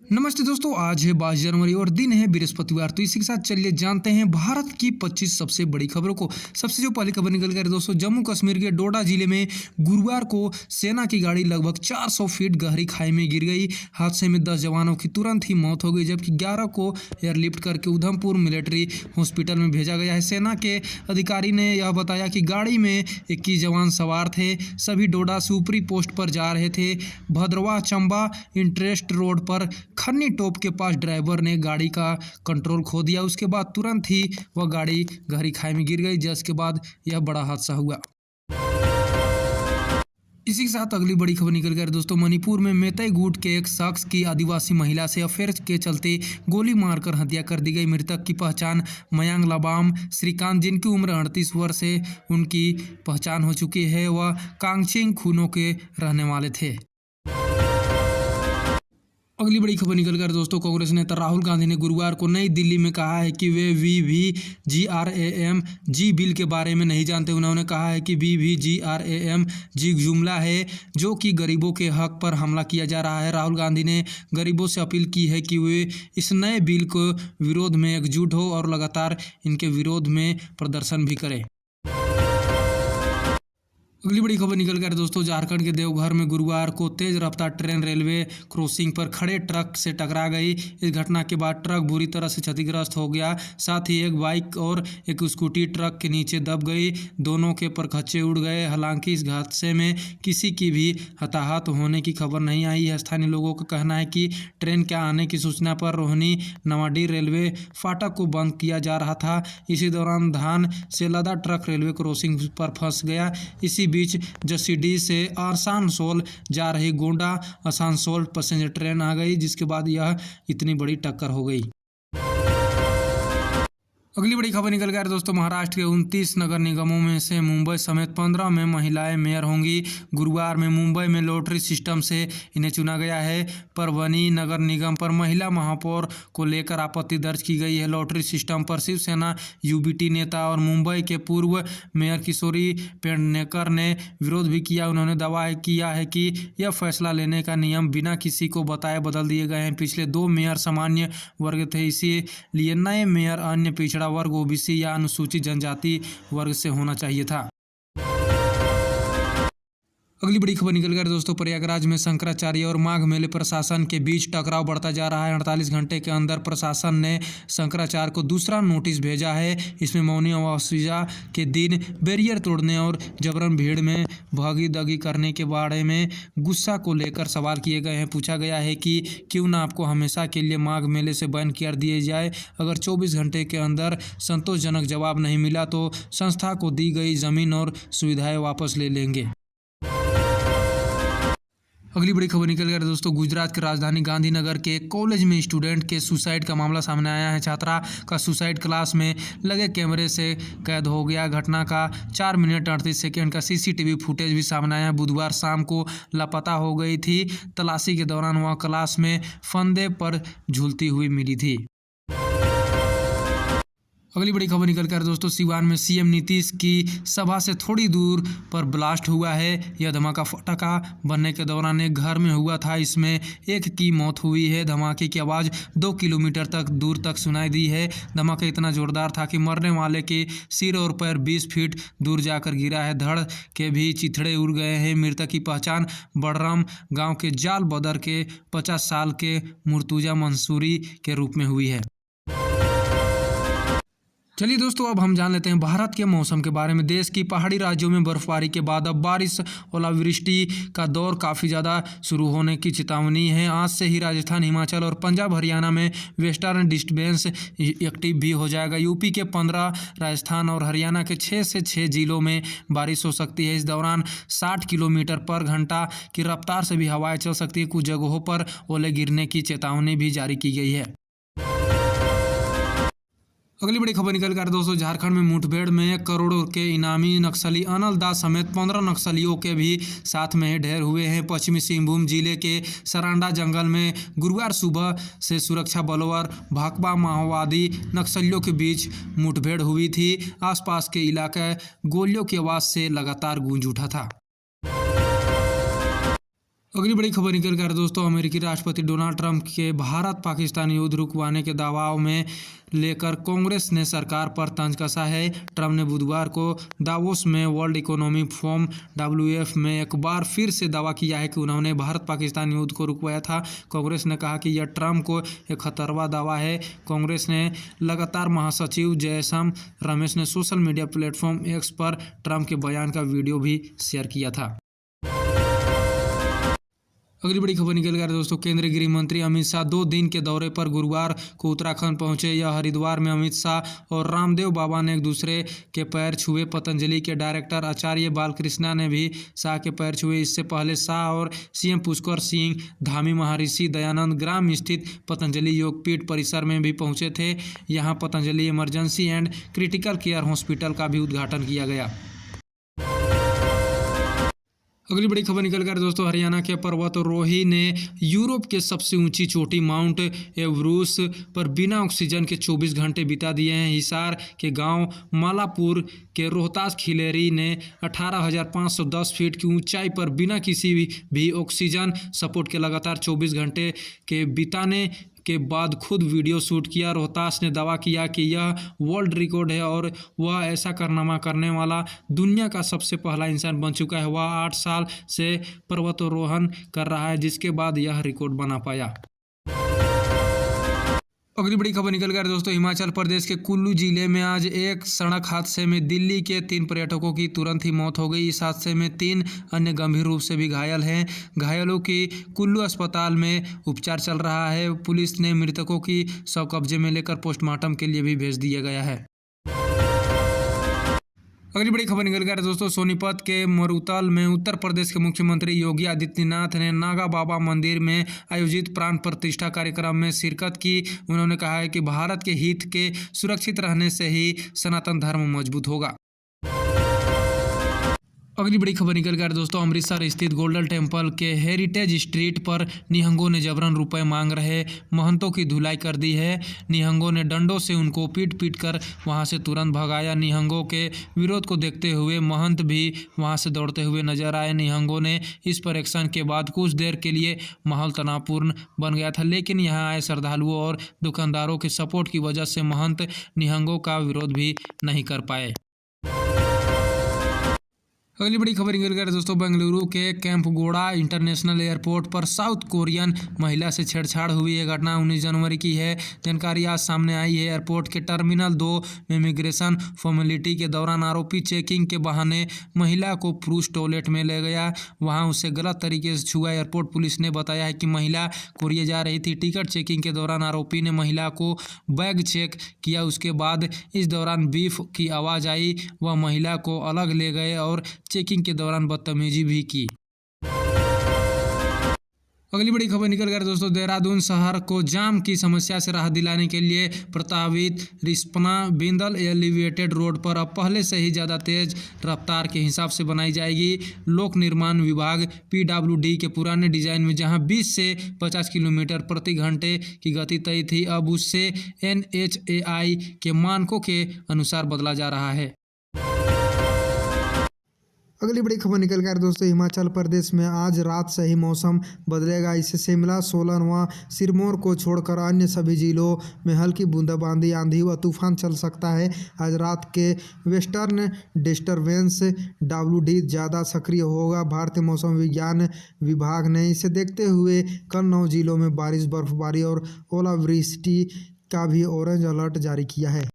नमस्ते दोस्तों, आज है 22 जनवरी और दिन है बृहस्पतिवार। तो इसी के साथ चलिए जानते हैं भारत की 25 सबसे बड़ी खबरों को। सबसे जो पहली खबर निकल कर दोस्तों, जम्मू कश्मीर के डोडा जिले में गुरुवार को सेना की गाड़ी लगभग 400 फीट गहरी खाई में गिर गई। हादसे में 10 जवानों की तुरंत ही मौत हो गई, जबकि 11 को एयरलिफ्ट करके उधमपुर मिलिट्री हॉस्पिटल में भेजा गया है। सेना के अधिकारी ने यह बताया कि गाड़ी में 21 जवान सवार थे। सभी डोडा से ऊपरी पोस्ट पर जा रहे थे। भद्रवाह चंबा इंटरेस्ट रोड पर खन्नी टोप के पास ड्राइवर ने गाड़ी का कंट्रोल खो दिया। उसके बाद तुरंत ही वह गाड़ी गहरी खाई में गिर गई, जिसके बाद यह बड़ा हादसा हुआ। इसी के साथ अगली बड़ी खबर निकल कर दोस्तों, मणिपुर में मेतई गुट के एक शख्स की आदिवासी महिला से अफेयर के चलते गोली मारकर हत्या कर दी गई। मृतक की पहचान मयांग लाबाम श्रीकांत, जिनकी उम्र 38 वर्ष है, उनकी पहचान हो चुकी है। वह कांगचिंग खूनों के रहने वाले थे। अगली बड़ी खबर निकल कर दोस्तों, कांग्रेस नेता राहुल गांधी ने गुरुवार को नई दिल्ली में कहा है कि वे VVGRAM-G बिल के बारे में नहीं जानते। उन्होंने कहा है कि VVGRAM-G जुमला है जो कि गरीबों के हक पर हमला किया जा रहा है। राहुल गांधी ने गरीबों से अपील की है कि वे इस नए बिल के विरोध में एकजुट हो और लगातार इनके विरोध में प्रदर्शन भी करें। अगली बड़ी खबर निकल कर दोस्तों, झारखंड के देवघर में गुरुवार को तेज रफ्तार ट्रेन रेलवे क्रॉसिंग पर खड़े ट्रक से टकरा गई। इस घटना के बाद ट्रक बुरी तरह से क्षतिग्रस्त हो गया। साथ ही एक बाइक और एक स्कूटी ट्रक के नीचे दब गई। दोनों के परखच्चे उड़ गए। हालांकि इस हादसे में किसी की भी हताहत होने की खबर नहीं आई है। स्थानीय लोगों का कहना है कि ट्रेन के आने की सूचना पर रोहिणी नवाडी रेलवे फाटक को बंद किया जा रहा था। इसी दौरान धान से लदा ट्रक रेलवे क्रॉसिंग पर फंस गया। इसी बीच जसीडीह से आसनसोल जा रही गोंडा आसनसोल पैसेंजर ट्रेन आ गई, जिसके बाद यह इतनी बड़ी टक्कर हो गई। अगली बड़ी खबर निकल कर दोस्तों, महाराष्ट्र के 29 नगर निगमों में से मुंबई समेत 15 में महिलाएं मेयर होंगी। गुरुवार में मुंबई में लॉटरी सिस्टम से इन्हें चुना गया है। परभनी नगर निगम पर महिला महापौर को लेकर आपत्ति दर्ज की गई है। लॉटरी सिस्टम पर शिवसेना UBT नेता और मुंबई के पूर्व मेयर किशोरी पेडनेकर ने विरोध भी किया। उन्होंने दावा किया है कि यह फैसला लेने का नियम बिना किसी को बताए बदल दिए गए हैं। पिछले 2 मेयर सामान्य वर्ग थे, इसीलिए नए मेयर अन्य पिछड़ा वर्ग OBC या अनुसूचित जनजाति वर्ग से होना चाहिए था। अगली बड़ी खबर निकल कर दोस्तों, प्रयागराज में शंकराचार्य और माघ मेले प्रशासन के बीच टकराव बढ़ता जा रहा है। 48 घंटे के अंदर प्रशासन ने शंकराचार्य को दूसरा नोटिस भेजा है। इसमें मौनी अमावस्या के दिन बैरियर तोड़ने और जबरन भीड़ में भागीदारी करने के बारे में गुस्सा को लेकर सवाल किए गए हैं। पूछा गया है कि क्यों न आपको हमेशा के लिए माघ मेले से बैन कर दिए जाए। अगर 24 घंटे के अंदर संतोषजनक जवाब नहीं मिला तो संस्था को दी गई जमीन और सुविधाएं वापस ले लेंगे। अगली बड़ी खबर निकल कर दोस्तों, गुजरात की राजधानी गांधीनगर के एक कॉलेज में स्टूडेंट के सुसाइड का मामला सामने आया है। छात्रा का सुसाइड क्लास में लगे कैमरे से कैद हो गया। घटना का 4 मिनट 38 सेकेंड का CCTV फुटेज भी सामने आया। बुधवार शाम को लापता हो गई थी। तलाशी के दौरान वह क्लास में फंदे पर झूलती हुई मिली थी। अगली बड़ी खबर निकल कर दोस्तों, सिवान में CM नीतीश की सभा से थोड़ी दूर पर ब्लास्ट हुआ है। यह धमाका फटाका बनने के दौरान एक घर में हुआ था। इसमें एक की मौत हुई है। धमाके की आवाज़ 2 किलोमीटर तक दूर तक सुनाई दी है। धमाका इतना जोरदार था कि मरने वाले के सिर और पैर 20 फीट दूर जाकर गिरा है। धड़ के भी चिथड़े उड़ गए हैं। मृतक की पहचान बड़राम गाँव के जाल बदर के 50 साल के मुर्तुजा मंसूरी के रूप में हुई है। चलिए दोस्तों, अब हम जान लेते हैं भारत के मौसम के बारे में। देश की पहाड़ी राज्यों में बर्फबारी के बाद अब बारिश ओलावृष्टि का दौर काफ़ी ज़्यादा शुरू होने की चेतावनी है। आज से ही राजस्थान, हिमाचल और पंजाब हरियाणा में वेस्टर्न डिस्टर्बेंस एक्टिव भी हो जाएगा। यूपी के 15, राजस्थान और हरियाणा के 6 से 6 जिलों में बारिश हो सकती है। इस दौरान 60 किलोमीटर पर घंटा की रफ्तार से भी हवाएं चल सकती है। कुछ जगहों पर ओले गिरने की चेतावनी भी जारी की गई है। अगली बड़ी खबर निकल कर दोस्तों, झारखंड में मुठभेड़ में 1 करोड़ के इनामी नक्सली अनल दास समेत 15 नक्सलियों के भी साथ में ढेर हुए हैं। पश्चिमी सिंहभूम जिले के सरांडा जंगल में गुरुवार सुबह से सुरक्षा बलों और भाकपा माओवादी नक्सलियों के बीच मुठभेड़ हुई थी। आसपास के इलाके गोलियों की आवाज़ से लगातार गूंज उठा था। अगली बड़ी खबर निकल कर दोस्तों, अमेरिकी राष्ट्रपति डोनाल्ड ट्रंप के भारत पाकिस्तान युद्ध रुकवाने के दावाओं में लेकर कांग्रेस ने सरकार पर तंज कसा है। ट्रंप ने बुधवार को दावोस में वर्ल्ड इकोनॉमिक फोरम WEF में एक बार फिर से दावा किया है कि उन्होंने भारत पाकिस्तान युद्ध को रुकवाया था। कांग्रेस ने कहा कि यह ट्रंप को एक खतरनाक दावा है। कांग्रेस ने लगातार महासचिव जयशंकर रमेश ने सोशल मीडिया प्लेटफॉर्म X पर ट्रंप के बयान का वीडियो भी शेयर किया था। अगली बड़ी खबर निकल कर दोस्तों, केंद्रीय गृह मंत्री अमित शाह 2 दिन के दौरे पर गुरुवार को उत्तराखंड पहुंचे। यह हरिद्वार में अमित शाह और रामदेव बाबा ने एक दूसरे के पैर छुए। पतंजलि के डायरेक्टर आचार्य बालकृष्णा ने भी शाह के पैर छुए। इससे पहले शाह और CM पुष्कर सिंह धामी महर्षि दयानंद ग्राम स्थित पतंजलि योगपीठ परिसर में भी पहुंचे थे। यहां Patanjali emergency and critical care hospital का भी उद्घाटन किया गया। अगली बड़ी खबर निकल कर दोस्तों, हरियाणा के पर्वतारोही ने यूरोप के सबसे ऊंची चोटी माउंट एवरेस्ट पर बिना ऑक्सीजन के 24 घंटे बिता दिए हैं। हिसार के गांव मालापुर के रोहतास खिलेरी ने 18,510 फीट की ऊंचाई पर बिना किसी भी ऑक्सीजन सपोर्ट के लगातार 24 घंटे के बिताने के बाद खुद वीडियो शूट किया। रोहतास ने दावा किया कि यह वर्ल्ड रिकॉर्ड है और वह ऐसा कारनामा करने वाला दुनिया का सबसे पहला इंसान बन चुका है। वह 8 साल से पर्वतारोहण कर रहा है, जिसके बाद यह रिकॉर्ड बना पाया। अगली बड़ी खबर निकल कर दोस्तों, हिमाचल प्रदेश के कुल्लू जिले में आज एक सड़क हादसे में दिल्ली के 3 पर्यटकों की तुरंत ही मौत हो गई। इस हादसे में 3 अन्य गंभीर रूप से भी घायल हैं। घायलों की कुल्लू अस्पताल में उपचार चल रहा है। पुलिस ने मृतकों की शव कब्जे में लेकर पोस्टमार्टम के लिए भी भेज दिया गया है। अगली बड़ी खबर निकल कर दोस्तों, सोनीपत के मरुतल में उत्तर प्रदेश के मुख्यमंत्री योगी आदित्यनाथ ने नागा बाबा मंदिर में आयोजित प्राण प्रतिष्ठा कार्यक्रम में शिरकत की। उन्होंने कहा है कि भारत के हित के सुरक्षित रहने से ही सनातन धर्म मजबूत होगा। अगली बड़ी खबर निकल कर दोस्तों, अमृतसर स्थित गोल्डन टेम्पल के हेरिटेज स्ट्रीट पर निहंगों ने जबरन रुपए मांग रहे महंतों की धुलाई कर दी है। निहंगों ने डंडों से उनको पीट कर वहां से तुरंत भगाया। निहंगों के विरोध को देखते हुए महंत भी वहां से दौड़ते हुए नजर आए। निहंगों ने इस पर एक्शन के बाद कुछ देर के लिए माहौल तनावपूर्ण बन गया था, लेकिन यहाँ आए श्रद्धालुओं और दुकानदारों के सपोर्ट की वजह से महंत निहंगों का विरोध भी नहीं कर पाए। अगली बड़ी खबर निकल कर दोस्तों, बेंगलुरु के कैंपगोड़ा इंटरनेशनल एयरपोर्ट पर साउथ कोरियन महिला से छेड़छाड़ हुई। यह घटना 19 जनवरी की है। जानकारी आज सामने आई है। एयरपोर्ट के टर्मिनल 2 में इमिग्रेशन फॉर्मेलिटी के दौरान आरोपी चेकिंग के बहाने महिला को पुरुष टॉयलेट में ले गया, वहां उसे गलत तरीके से छुआ। एयरपोर्ट पुलिस ने बताया है कि महिला कोरिया जा रही थी। टिकट चेकिंग के दौरान आरोपी ने महिला को बैग चेक किया। उसके बाद इस दौरान बीफ की आवाज़ आई। वह महिला को अलग ले गए और चेकिंग के दौरान बदतमीजी भी की। अगली बड़ी खबर निकल कर दोस्तों, देहरादून शहर को जाम की समस्या से राहत दिलाने के लिए प्रस्तावित रिस्पना बिंदल एलिवेटेड रोड पर अब पहले से ही ज़्यादा तेज रफ्तार के हिसाब से बनाई जाएगी। लोक निर्माण विभाग PWD के पुराने डिजाइन में जहां 20 से 50 किलोमीटर प्रति घंटे की गति तय थी, अब उससे NHAI के मानकों के अनुसार बदला जा रहा है। अगली बड़ी खबर निकल कर दोस्तों, हिमाचल प्रदेश में आज रात से ही मौसम बदलेगा। इससे शिमला, सोलन व सिरमौर को छोड़कर अन्य सभी जिलों में हल्की बूंदाबांदी, आंधी व तूफान चल सकता है। आज रात के वेस्टर्न डिस्टर्बेंस WD ज़्यादा सक्रिय होगा। भारतीय मौसम विज्ञान विभाग ने इसे देखते हुए कल 9 जिलों में बारिश, बर्फबारी और ओलावृष्टि का भी ऑरेंज अलर्ट जारी किया है।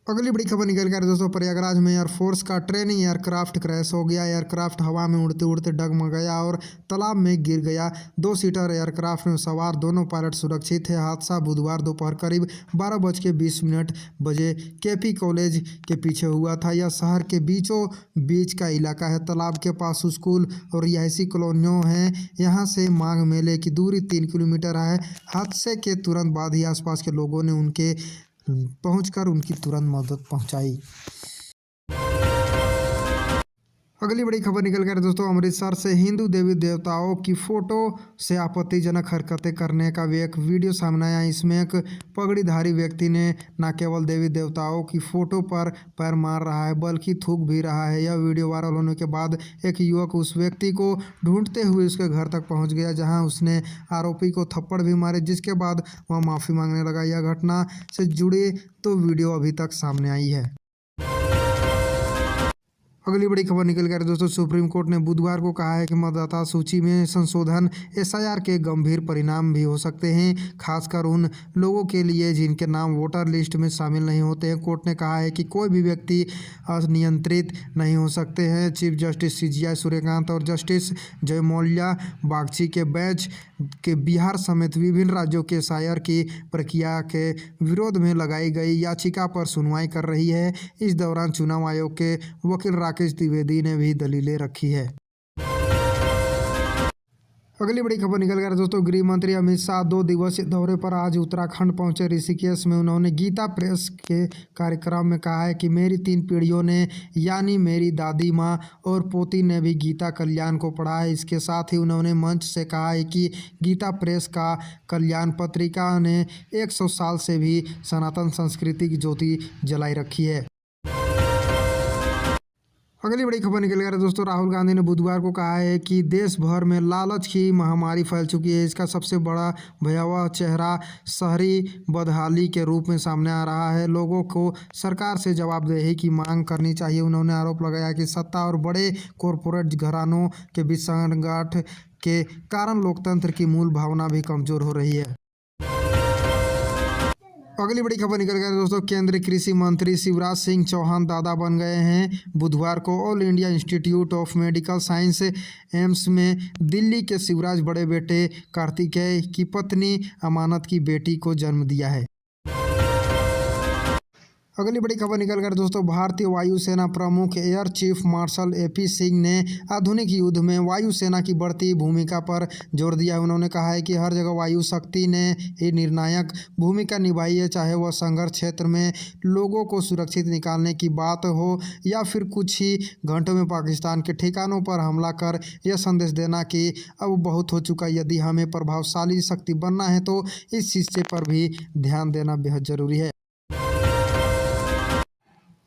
अगली बड़ी खबर निकल कर दोस्तों, प्रयागराज में एयरफोर्स का ट्रेनिंग एयरक्राफ्ट क्रैश हो गया। एयरक्राफ्ट हवा में उड़ते उड़ते डगमगाया और तालाब में गिर गया। 2 सीटर एयरक्राफ्ट में सवार दोनों पायलट सुरक्षित है। हादसा बुधवार दोपहर करीब 12:20 बजे KP कॉलेज के पीछे हुआ था। यह शहर के बीचों बीच का इलाका है। तालाब के पास स्कूल और रिहायशी कॉलोनियों हैं। यहाँ से माघ मेले की दूरी 3 किलोमीटर है। हादसे के तुरंत बाद ही आसपास के लोगों ने उनके पहुंचकर उनकी तुरंत मदद पहुंचाई। अगली बड़ी खबर निकल कर दोस्तों अमृतसर से हिंदू देवी देवताओं की फोटो से आपत्तिजनक हरकतें करने का भी एक वीडियो सामने आया। इसमें एक पगड़ीधारी व्यक्ति ने न केवल देवी देवताओं की फोटो पर पैर मार रहा है बल्कि थूक भी रहा है। यह वीडियो वायरल होने के बाद एक युवक उस व्यक्ति को ढूंढते हुए उसके घर तक पहुंच गया, जहां उसने आरोपी को थप्पड़ भी मारे, जिसके बाद वह माफ़ी मांगने लगा। यह घटना से जुड़ी तो वीडियो अभी तक सामने आई है। अगली बड़ी खबर निकल कर दोस्तों सुप्रीम कोर्ट ने बुधवार को कहा है कि मतदाता सूची में संशोधन एसआईआर के गंभीर परिणाम भी हो सकते हैं, खासकर उन लोगों के लिए जिनके नाम वोटर लिस्ट में शामिल नहीं होते हैं। कोर्ट ने कहा है कि कोई भी व्यक्ति अनियंत्रित नहीं हो सकते हैं। चीफ जस्टिस CGI सूर्यकांत और जस्टिस जयमौल्या बागची के बेंच के बिहार समेत विभिन्न राज्यों के एसआईआर की प्रक्रिया के विरोध में लगाई गई याचिका पर सुनवाई कर रही है। इस दौरान चुनाव आयोग के वकील राकेश द्विवेदी ने भी दलीलें रखी है। अगली बड़ी खबर निकल कर दोस्तों गृह मंत्री अमित शाह 2 दिवसीय दौरे पर आज उत्तराखंड पहुंचे। ऋषिकेश में उन्होंने गीता प्रेस के कार्यक्रम में कहा है कि मेरी 3 पीढ़ियों ने यानी मेरी दादी माँ और पोती ने भी गीता कल्याण को पढ़ा है। इसके साथ ही उन्होंने मंच से कहा है कि गीता प्रेस का कल्याण पत्रिका ने 100 साल से भी सनातन संस्कृति की ज्योति जलाई रखी है। अगली बड़ी खबर निकल कर दोस्तों राहुल गांधी ने बुधवार को कहा है कि देश भर में लालच की महामारी फैल चुकी है। इसका सबसे बड़ा भयावह चेहरा शहरी बदहाली के रूप में सामने आ रहा है। लोगों को सरकार से जवाबदेही की मांग करनी चाहिए। उन्होंने आरोप लगाया कि सत्ता और बड़े कॉरपोरेट घरानों के बीच संघर्ष के कारण लोकतंत्र की मूल भावना भी कमजोर हो रही है। अगली बड़ी खबर निकल गई दोस्तों केंद्रीय कृषि मंत्री शिवराज सिंह चौहान दादा बन गए हैं। बुधवार को all India institute of medical science AIIMS में दिल्ली के शिवराज बड़े बेटे कार्तिकेय की पत्नी अमानत की बेटी को जन्म दिया है। अगली बड़ी खबर निकल कर दोस्तों भारतीय वायुसेना प्रमुख air chief marshal AP Singh ने आधुनिक युद्ध में वायुसेना की बढ़ती भूमिका पर जोर दिया। उन्होंने कहा है कि हर जगह वायु शक्ति ने ही निर्णायक भूमिका निभाई है, चाहे वह संघर्ष क्षेत्र में लोगों को सुरक्षित निकालने की बात हो या फिर कुछ ही घंटों में पाकिस्तान के ठिकानों पर हमला कर यह संदेश देना कि अब बहुत हो चुका। यदि हमें प्रभावशाली शक्ति बनना है तो इस हिस्से पर भी ध्यान देना बेहद ज़रूरी है।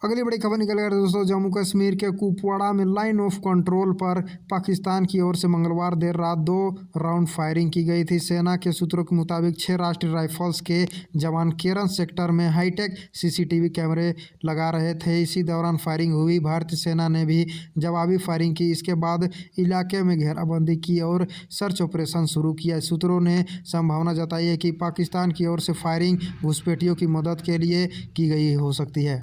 अगली बड़ी खबर निकल गई दोस्तों जम्मू कश्मीर के कुपवाड़ा में लाइन ऑफ कंट्रोल पर पाकिस्तान की ओर से मंगलवार देर रात 2 राउंड फायरिंग की गई थी। सेना के सूत्रों के मुताबिक 6 राष्ट्रीय राइफल्स के जवान केरन सेक्टर में हाईटेक CCTV कैमरे लगा रहे थे। इसी दौरान फायरिंग हुई। भारतीय सेना ने भी जवाबी फायरिंग की। इसके बाद इलाके में घेराबंदी की और सर्च ऑपरेशन शुरू किया। सूत्रों ने संभावना जताई है कि पाकिस्तान की ओर से फायरिंग घुसपैठियों की मदद के लिए की गई हो सकती है।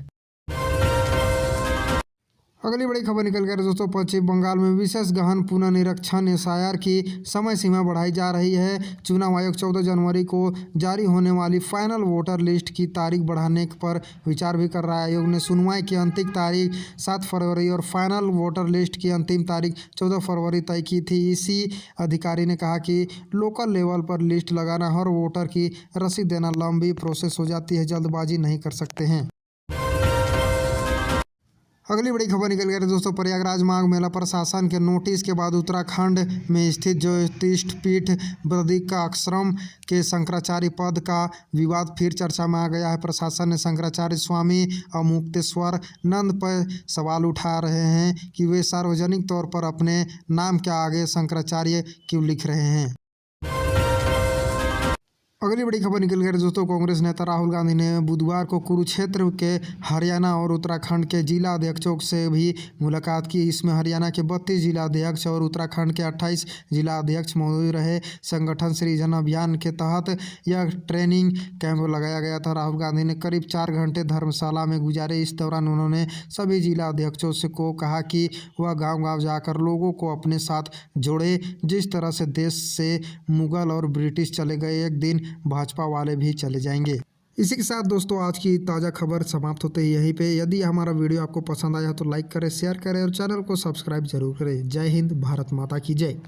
अगली बड़ी खबर निकल कर दोस्तों पश्चिम बंगाल में विशेष गहन पुनर्निरीक्षण SIR की समय सीमा बढ़ाई जा रही है। चुनाव आयोग 14 जनवरी को जारी होने वाली फाइनल वोटर लिस्ट की तारीख बढ़ाने पर विचार भी कर रहा है। आयोग ने सुनवाई की अंतिम तारीख 7 फरवरी और फाइनल वोटर लिस्ट की अंतिम तारीख 14 फरवरी तय की थी। इसी अधिकारी ने कहा कि लोकल लेवल पर लिस्ट लगाना हर वोटर की रसीद देना लंबी प्रोसेस हो जाती है, जल्दबाजी नहीं कर सकते हैं। अगली बड़ी खबर निकल गई दोस्तों प्रयागराज माघ मेला प्रशासन के नोटिस के बाद उत्तराखंड में स्थित ज्योतिष पीठ बद्रिकाश्रम के शंकराचार्य पद का विवाद फिर चर्चा में आ गया है। प्रशासन ने शंकराचार्य स्वामी अमुक्तेश्वर नंद पर सवाल उठा रहे हैं कि वे सार्वजनिक तौर पर अपने नाम के आगे शंकराचार्य क्यों लिख रहे हैं। अगली बड़ी खबर निकल गई दोस्तों कांग्रेस नेता राहुल गांधी ने बुधवार को कुरुक्षेत्र के हरियाणा और उत्तराखंड के जिला अध्यक्षों से भी मुलाकात की। इसमें हरियाणा के 32 जिला अध्यक्ष और उत्तराखंड के 28 जिला अध्यक्ष मौजूद रहे। संगठन सृजन अभियान के तहत यह ट्रेनिंग कैंप लगाया गया था। राहुल गांधी ने करीब 4 घंटे धर्मशाला में गुजारे। इस दौरान उन्होंने सभी जिला अध्यक्षों से को कहा कि वह गाँव-गाँव जाकर लोगों को अपने साथ जोड़े। जिस तरह से देश से मुगल और ब्रिटिश चले गए, एक दिन भाजपा वाले भी चले जाएंगे। इसी के साथ दोस्तों आज की ताज़ा खबर समाप्त होते ही यहीं पे। यदि हमारा वीडियो आपको पसंद आया तो लाइक करें, शेयर करें और चैनल को सब्सक्राइब जरूर करें। जय हिंद, भारत माता की जय।